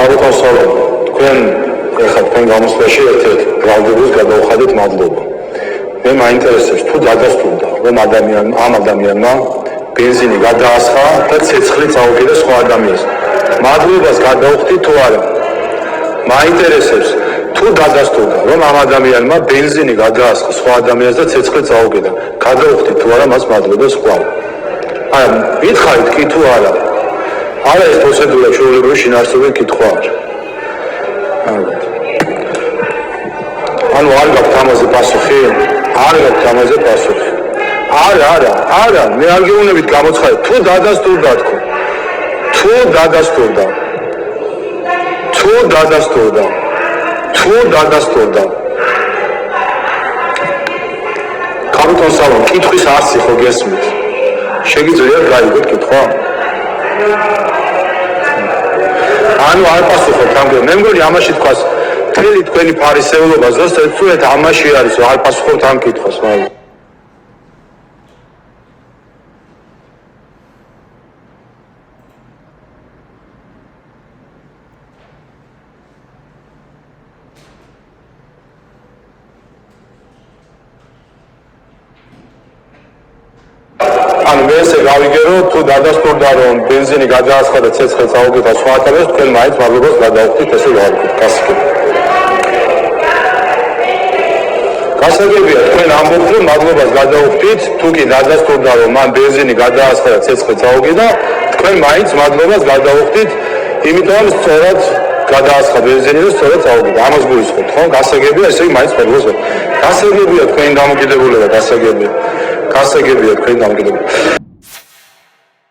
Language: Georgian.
Kabuton Solon, თქვენ ეხლა თქვენ გამოსვლაში ერთ-ერთ ბრალდებას გადავხადეთ მადლობა. მე მაინტერესებს თუ დადასტურდა რომ ამ ადამიანმა ბენზინი გადაასხა და ცეცხლი წაუგდა სხვა ადამიანს. მადლობას გადავხდით თუ არა? მაინტერესებს თუ დადასტურდა რომ ამ ადამიანმა ბენზინი გადაასხა სხვა ადამიანს და ცეცხლი წაუგდა. გადავხდით თუ არა მას მადლობას სხვა? აი, მითხარით კი თუ არა? არა ეს პროცედურა შეუძლებელი შინაარსობრივი კითხვა არის. ანუ არ გაქვთ ამაზე პასუხი? არ გაქვთ ამაზე პასუხი? არა, მე არ გეუბნებით გამოცხადეთ, თუ დადასტურდა თქო. თუ დადასტურდა. Kabuton Solon, კითხვის არსი ხო გესმით? შეგიძლიათ გაიგოთ კითხვა? ანუ არ პასუხობთ ამგვარ. მე მგონი ამაში თქვას მთელი თქვენი ფარისეულობა ზუსტად თუ ამაში არის რომ არ პასუხობთ ამ კითხვას, მაგრამ ესე გავიგერო თუ დადასტურდა რომ ბენზინი გადაასხა და ცეცხლი წაუგდა სხვა ადამიანს თქვენ მაინც მადლობას გადავხდით ესე გავიგეთ გასაგებია თქვენ ამბობთ რომ მადლობას გადავხდით თუ კი დადასტურდა რომ მან ბენზინი გადაასხა და ცეცხლი წაუგდა თქვენ მაინც მადლობას გადავხდით იმიტომ რომ სწორად გადაასხა ბენზინი და სწორად წაუგდა ამას გულისხმობთ ხო გასაგებია ესე მაინც მადლობას გასაგებია თქვენ დამოკიდებულება გასაგებია თქვენ დამოკიდებულება